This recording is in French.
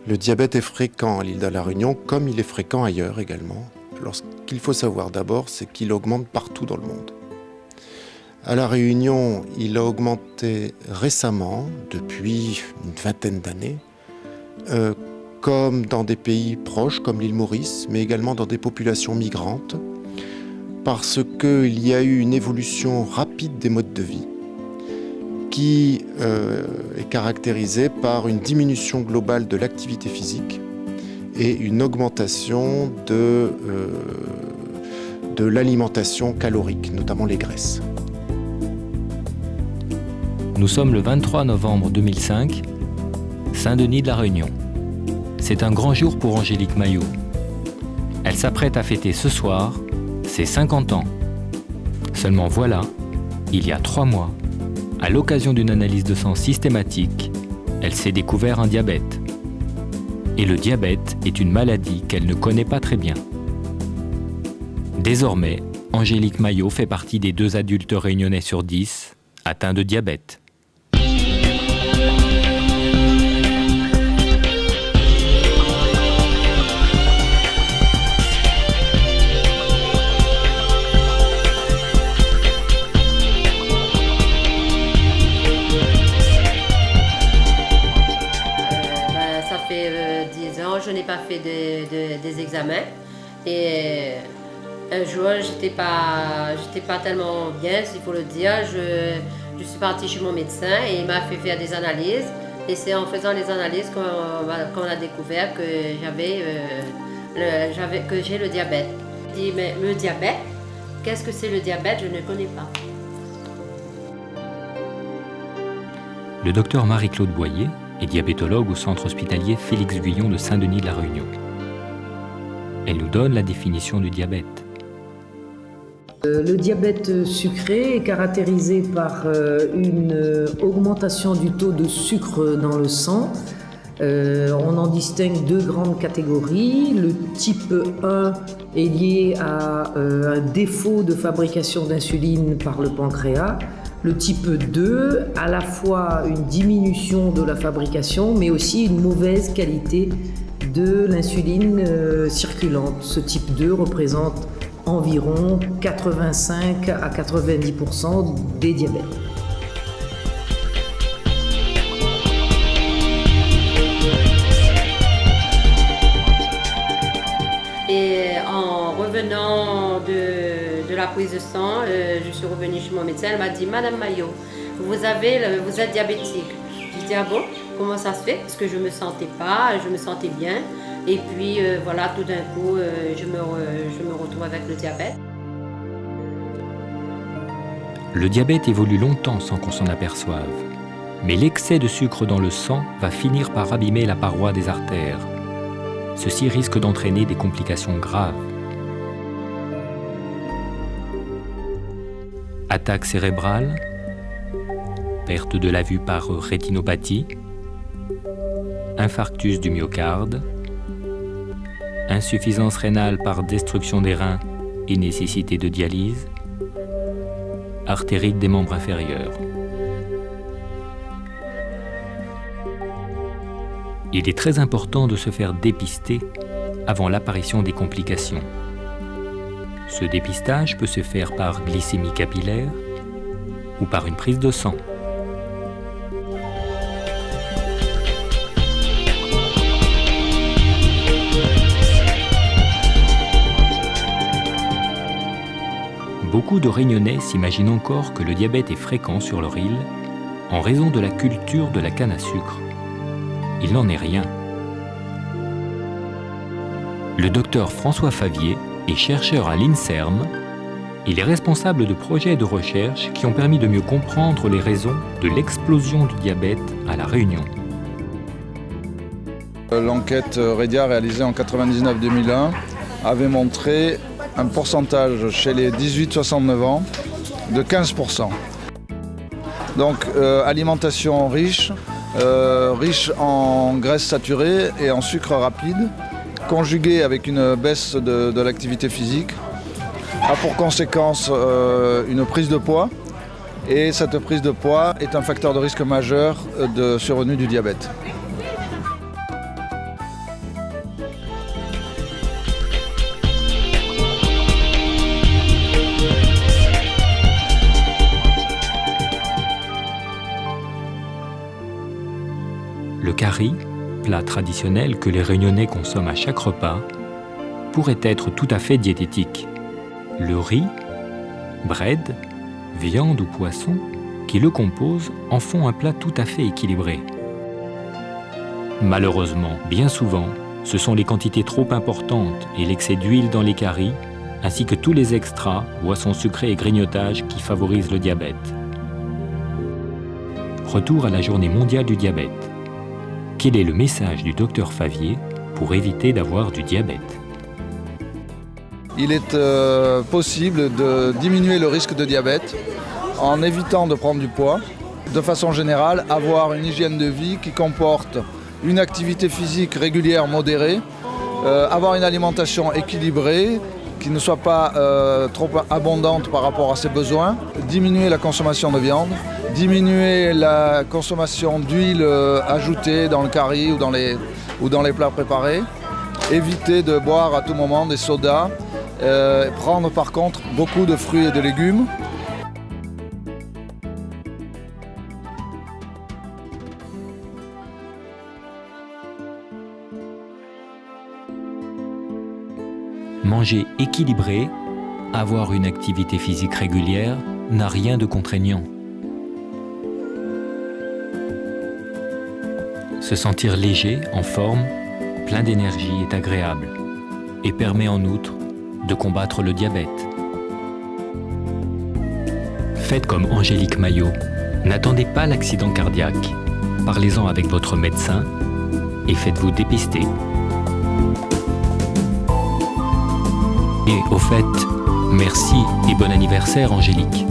Le diabète est fréquent à l'île de la Réunion, comme il est fréquent ailleurs également. Alors, ce qu'il faut savoir d'abord, c'est qu'il augmente partout dans le monde. À la Réunion, il a augmenté récemment, depuis une vingtaine d'années, comme dans des pays proches, comme l'île Maurice, mais également dans des populations migrantes, parce qu'il y a eu une évolution rapide des modes de vie, qui est caractérisée par une diminution globale de l'activité physique et une augmentation de l'alimentation calorique, notamment les graisses. Nous sommes le 23 novembre 2005, Saint-Denis de la Réunion. C'est un grand jour pour Angélique Maillot. Elle s'apprête à fêter ce soir ses 50 ans. Seulement voilà, il y a 3 mois, à l'occasion d'une analyse de sang systématique, elle s'est découvert un diabète. Et le diabète est une maladie qu'elle ne connaît pas très bien. Désormais, Angélique Maillot fait partie des 2 adultes réunionnais sur 10 atteints de diabète. Ça fait 10 ans, je n'ai pas fait des examens. Et un jour, j'étais pas tellement bien, s'il faut le dire. Je suis partie chez mon médecin et il m'a fait faire des analyses. Et c'est en faisant les analyses qu'on a découvert que j'ai le diabète. Je dis, mais le diabète, qu'est-ce que c'est le diabète? Je ne connais pas. Le docteur Marie-Claude Boyer est diabétologue au centre hospitalier Félix Guyon de Saint-Denis de la Réunion. Elle nous donne la définition du diabète. Le diabète sucré est caractérisé par une augmentation du taux de sucre dans le sang. On en distingue 2 grandes catégories. Le type 1 est lié à un défaut de fabrication d'insuline par le pancréas. Le type 2, à la fois une diminution de la fabrication, mais aussi une mauvaise qualité de l'insuline circulante. Ce type 2 représente environ 85 à 90% des diabètes. Et en revenant de la prise de sang, je suis revenue chez mon médecin, elle m'a dit « Madame Maillot, vous êtes diabétique ». Je dis « Ah bon, comment ça se fait ?» Parce que je me sentais pas, je me sentais bien. Et puis voilà, tout d'un coup, je me retrouve avec le diabète. Le diabète évolue longtemps sans qu'on s'en aperçoive. Mais l'excès de sucre dans le sang va finir par abîmer la paroi des artères. Ceci risque d'entraîner des complications graves. Attaque cérébrale, perte de la vue par rétinopathie, infarctus du myocarde, insuffisance rénale par destruction des reins et nécessité de dialyse, artérite des membres inférieurs. Il est très important de se faire dépister avant l'apparition des complications. Ce dépistage peut se faire par glycémie capillaire ou par une prise de sang. Beaucoup de Réunionnais s'imaginent encore que le diabète est fréquent sur leur île en raison de la culture de la canne à sucre. Il n'en est rien. Le docteur François Favier est chercheur à l'INSERM. Il est responsable de projets de recherche qui ont permis de mieux comprendre les raisons de l'explosion du diabète à La Réunion. L'enquête REDIA réalisée en 99-2001 avait montré un pourcentage chez les 18-69 ans de 15%. Donc alimentation riche en graisses saturées et en sucre rapide, conjuguée avec une baisse de l'activité physique, a pour conséquence une prise de poids. Et cette prise de poids est un facteur de risque majeur de survenue du diabète. Le curry, plat traditionnel que les Réunionnais consomment à chaque repas, pourrait être tout à fait diététique. Le riz, bread, viande ou poisson qui le composent en font un plat tout à fait équilibré. Malheureusement, bien souvent, ce sont les quantités trop importantes et l'excès d'huile dans les currys, ainsi que tous les extras, boissons sucrées et grignotages qui favorisent le diabète. Retour à la journée mondiale du diabète. Quel est le message du docteur Favier pour éviter d'avoir du diabète ? Il est possible de diminuer le risque de diabète en évitant de prendre du poids. De façon générale, avoir une hygiène de vie qui comporte une activité physique régulière modérée, avoir une alimentation équilibrée, qui ne soit pas trop abondante par rapport à ses besoins, diminuer la consommation de viande, diminuer la consommation d'huile ajoutée dans le curry ou dans les plats préparés, éviter de boire à tout moment des sodas, prendre par contre beaucoup de fruits et de légumes. Manger équilibré, avoir une activité physique régulière n'a rien de contraignant. Se sentir léger, en forme, plein d'énergie est agréable et permet en outre de combattre le diabète. Faites comme Angélique Maillot. N'attendez pas l'accident cardiaque. Parlez-en avec votre médecin et faites-vous dépister. Et au fait, merci et bon anniversaire Angélique.